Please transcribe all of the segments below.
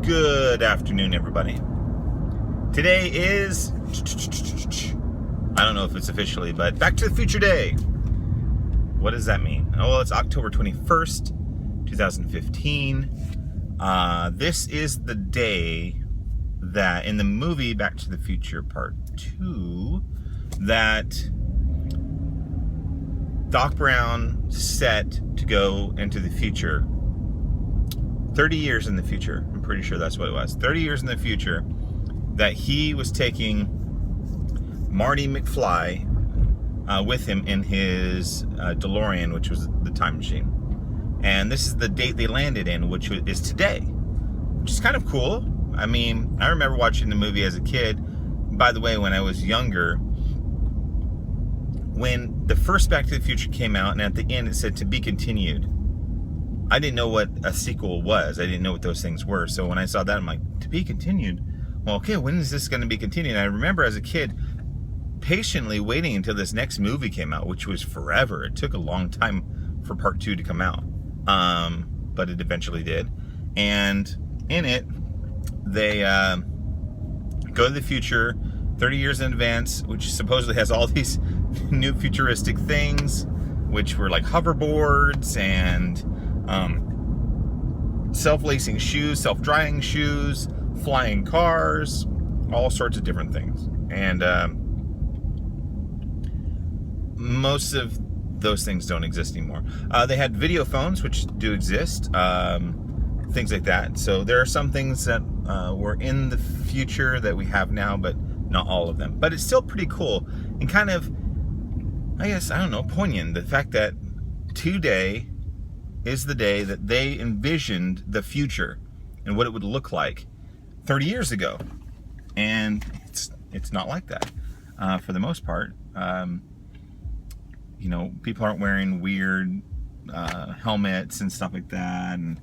Good afternoon, everybody. Today is, I don't know if it's officially, but Back to the Future Day. What does that mean? Oh, well, it's October 21st, 2015. This is the day that in the movie Back to the Future Part 2 that Doc Brown set to go into the future. 30 years in the future. I'm pretty sure that's what it was. 30 years in the future that he was taking Marty McFly with him in his DeLorean, which was the time machine. And this is the date they landed in, which is today, which is kind of cool. I mean, I remember watching the movie as a kid. By the way, when I was younger, when the first Back to the Future came out, and at the end it said to be continued, I didn't know what a sequel was. I didn't know what those things were. So when I saw that, I'm like, to be continued? Well, okay, when is this going to be continued? And I remember as a kid patiently waiting until this next movie came out, which was forever. It took a long time for part 2 to come out. But it eventually did. And in it, they go to the future 30 years in advance, which supposedly has all these new futuristic things, which were like hoverboards and self-lacing shoes, self-drying shoes, flying cars, all sorts of different things. And most of those things don't exist anymore. They had video phones, which do exist, things like that. So there are some things that were in the future that we have now, but not all of them. But it's still pretty cool and kind of, I guess, I don't know, poignant. The fact that today is the day that they envisioned the future and what it would look like 30 years ago. And it's not like that for the most part. You know, people aren't wearing weird helmets and stuff like that. And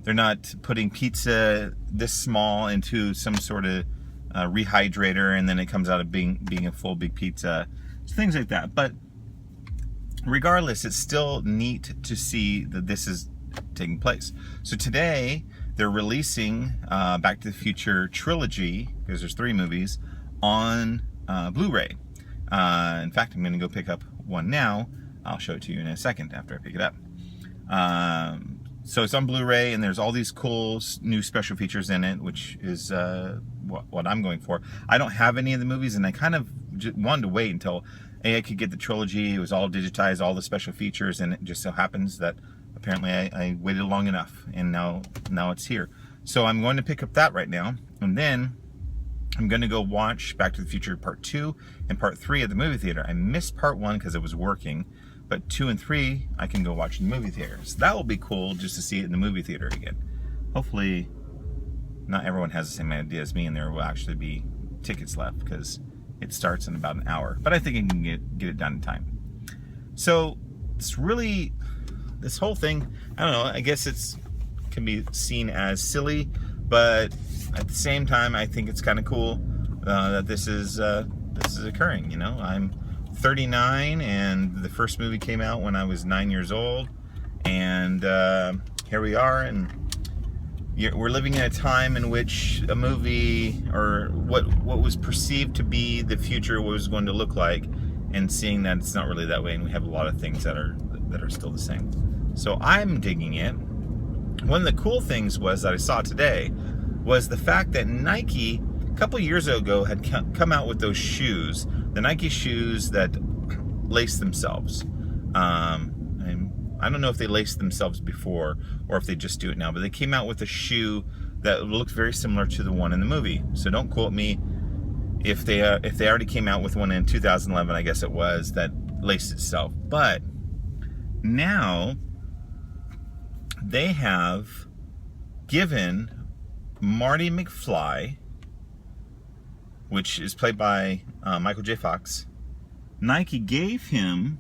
they're not putting pizza this small into some sort of rehydrator and then it comes out of being a full big pizza. Things like that. But regardless, it's still neat to see that this is taking place. So today they're releasing Back to the Future Trilogy, because there's 3 movies, on Blu-ray. In fact, I'm going to go pick up one now. I'll show it to you in a second after I pick it up. So it's on Blu-ray, and there's all these cool new special features in it, which is what I'm going for. I don't have any of the movies, and I kind of wanted to wait until I could get the trilogy. It was all digitized, all the special features, and it just so happens that apparently I waited long enough, and now it's here. So I'm going to pick up that right now, and then I'm going to go watch Back to the Future Part 2 and Part 3 at the movie theater. I missed Part 1 because it was working, but 2 and 3 I can go watch in the movie theater. So that will be cool just to see it in the movie theater again. Hopefully not everyone has the same idea as me and there will actually be tickets left because it starts in about an hour. But I think I can get it done in time. So it's really, this whole thing, I don't know, I guess can be seen as silly, but at the same time I think it's kind of cool that this is occurring. You know, I'm 39 and the first movie came out when I was 9 years old, and here we are, and we're living in a time in which a movie, or what was perceived to be the future, was going to look like, and seeing that it's not really that way, and we have a lot of things that are still the same. So I'm digging it. One of the cool things that I saw today was the fact that Nike a couple years ago had come out with those shoes, the Nike shoes that lace themselves. I don't know if they laced themselves before or if they just do it now, but they came out with a shoe that looked very similar to the one in the movie. So don't quote me if they already came out with one in 2011, I guess it was, that laced itself. But now they have given Marty McFly, which is played by Michael J. Fox, Nike gave him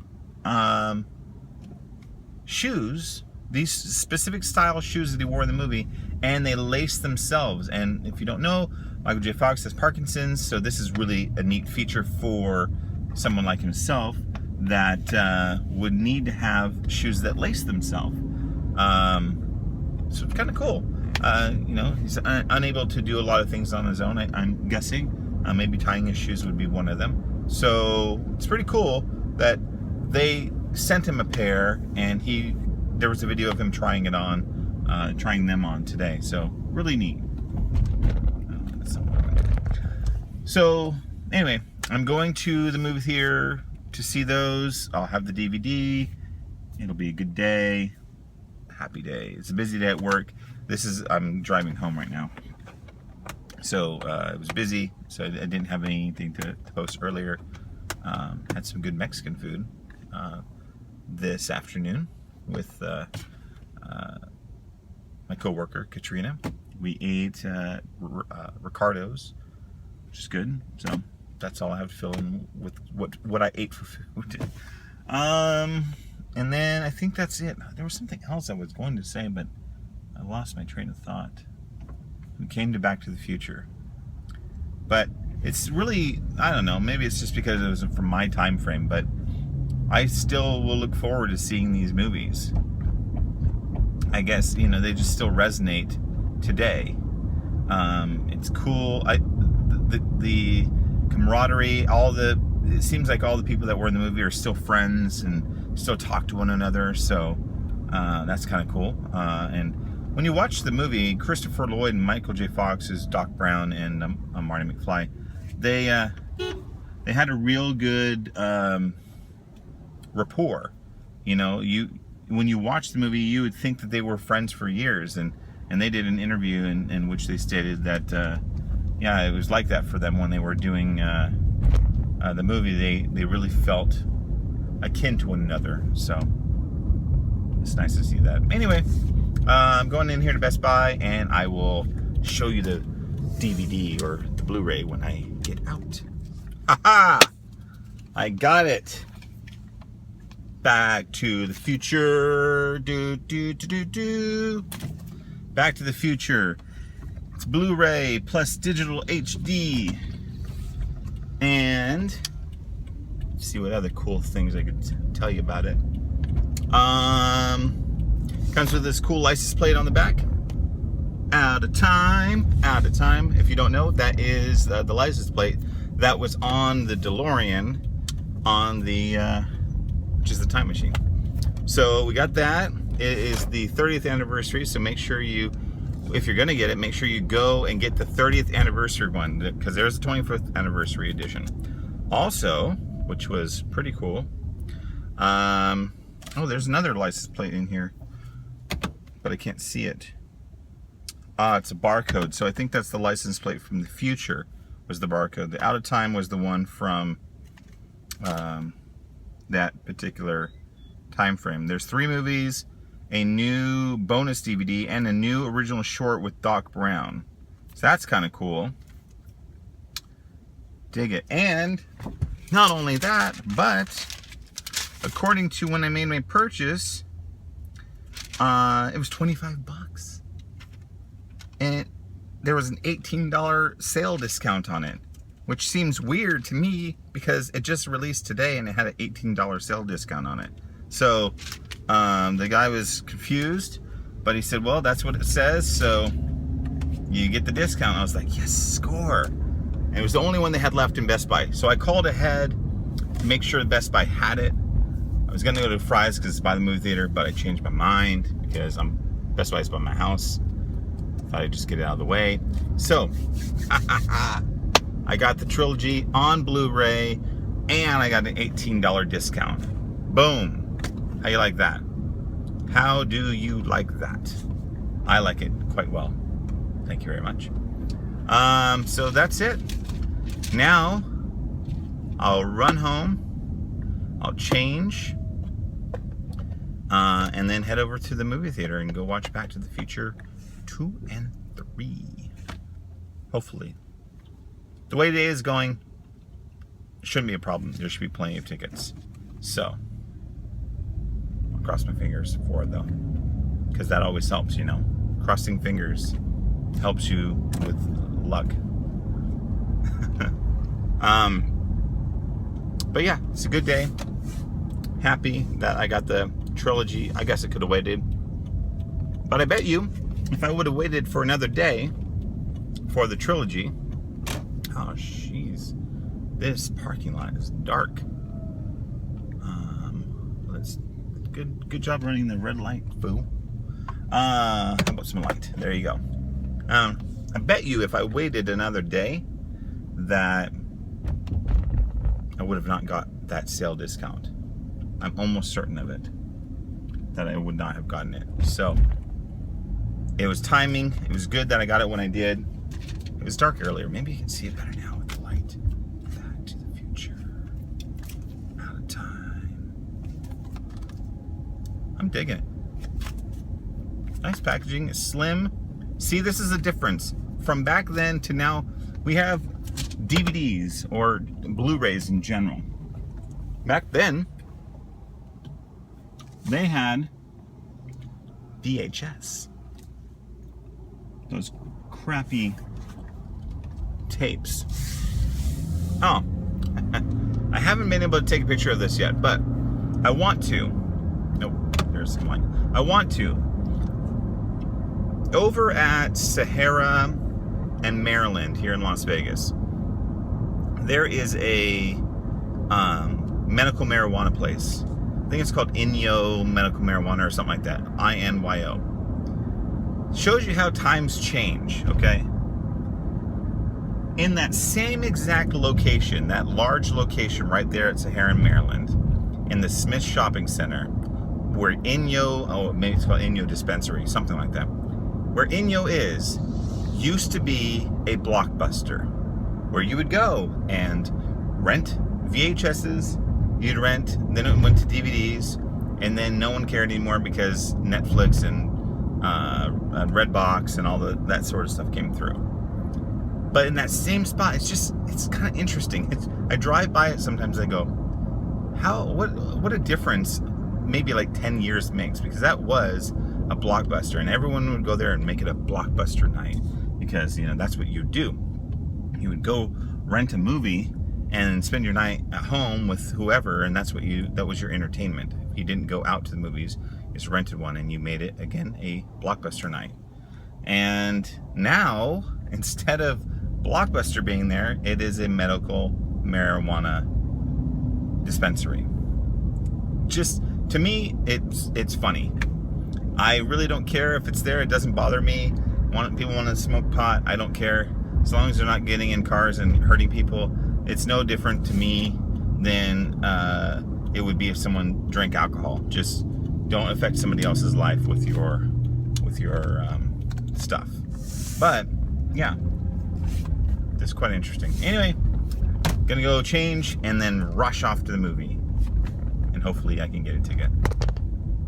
shoes, these specific style shoes that he wore in the movie, and they laced themselves. And if you don't know, Michael J. Fox has Parkinson's, so this is really a neat feature for someone like himself that would need to have shoes that lace themselves. So it's kind of cool. he's unable to do a lot of things on his own. I'm guessing maybe tying his shoes would be one of them. So it's pretty cool that they sent him a pair, and there was a video of him trying them on today. So really neat. So anyway, I'm going to the movie theater to see those. I'll have the DVD. It'll be a good day. Happy day. It's a busy day at work. I'm driving home right now. So it was busy, so I didn't have anything to post earlier. Had some good Mexican food this afternoon with my coworker Katrina. We ate Ricardo's, which is good. So that's all I have to fill in with what I ate for food. And then I think that's it. There was something else I was going to say, but I lost my train of thought. We came to Back to the Future. But it's really, I don't know, maybe it's just because it was from my time frame, but I still will look forward to seeing these movies. I guess, they just still resonate today. It's cool. The camaraderie, it seems like all the people that were in the movie are still friends and still talk to one another, so that's kind of cool. And when you watch the movie, Christopher Lloyd and Michael J. Fox as Doc Brown and Marty McFly, they had a real good rapport. When you watch the movie, you would think that they were friends for years, and they did an interview in which they stated that it was like that for them when they were doing the movie. They really felt akin to one another, so it's nice to see that. Anyway, I'm going in here to Best Buy, and I will show you the DVD or the Blu-ray when I get out. Haha! I got it. Back to the Future. Back to the Future. It's Blu-ray plus digital HD. And let's see what other cool things I could tell you about it. Comes with this cool license plate on the back. Out of time. If you don't know, that is the license plate that was on the DeLorean on the which is the time machine. So we got that. It is the 30th anniversary, so make sure if you're gonna get it, make sure you go and get the 30th anniversary one, because there's a 25th anniversary edition. Also, which was pretty cool. There's another license plate in here, but I can't see it. It's a barcode, so I think that's the license plate from the future, was the barcode. The out of time was the one from that particular time frame. There's 3 movies, a new bonus DVD, and a new original short with Doc Brown. So that's kind of cool. Dig it. And not only that, but according to when I made my purchase, it was $25. And there was an $18 sale discount on it, which seems weird to me because it just released today and it had an $18 sale discount on it. So the guy was confused, but he said, well, that's what it says, so you get the discount. I was like, yes, score. And it was the only one they had left in Best Buy. So I called ahead to make sure Best Buy had it. I was gonna go to Fry's because it's by the movie theater, but I changed my mind because Best Buy's by my house. Thought I'd just get it out of the way. So I got the Trilogy on Blu-ray, and I got an $18 discount. Boom. How you like that? How do you like that? I like it quite well. Thank you very much. So that's it. Now, I'll run home, I'll change, and then head over to the movie theater and go watch Back to the Future 2 and 3. Hopefully. The way today is going, shouldn't be a problem. There should be plenty of tickets. So, I'll cross my fingers for it though, because that always helps, Crossing fingers helps you with luck. But yeah, it's a good day. Happy that I got the Trilogy. I guess it could have waited, but I bet you if I would have waited for another day for the Trilogy, oh jeez, this parking lot is dark. Let's good job running the red light, foo. How about some light? There you go. I bet you if I waited another day that I would have not got that sale discount. I'm almost certain of it, that I would not have gotten it. So it was timing. It was good that I got it when I did. It was dark earlier. Maybe you can see it better now with the light. Back to the future. Out of time. I'm digging it. Nice packaging. It's slim. See, this is a difference. From back then to now, we have DVDs or Blu-rays in general. Back then, they had VHS. Those crappy tapes. Oh, I haven't been able to take a picture of this yet, but I want to. Nope, there's some light. I want to. Over at Sahara and Maryland here in Las Vegas, there is a medical marijuana place. I think it's called Inyo Medical Marijuana or something like that. INYO. Shows you how times change, okay? In that same exact location, that large location right there at Sahara in Maryland, in the Smith Shopping Center, where Inyo, oh, maybe it's called Inyo Dispensary, something like that. Where Inyo is, used to be a Blockbuster, where you would go and rent VHSs, you'd rent, then it went to DVDs, and then no one cared anymore because Netflix and Redbox and all that sort of stuff came through. But in that same spot, it's kind of interesting. I drive by it sometimes. I go, what a difference maybe like 10 years makes, because that was a Blockbuster, and everyone would go there and make it a Blockbuster night, because that's what you do. You would go rent a movie and spend your night at home with whoever, and that was your entertainment. If you didn't go out to the movies, you just rented one, and you made it again a Blockbuster night. And now, instead of Blockbuster being there, it is a medical marijuana dispensary. Just to me, it's funny. I really don't care if it's there. It doesn't bother me. People want to smoke pot, I don't care. As long as they're not getting in cars and hurting people, it's no different to me than it would be if someone drank alcohol. Just don't affect somebody else's life with your stuff. But yeah, that's quite interesting. Anyway, gonna go change and then rush off to the movie, and hopefully I can get a ticket.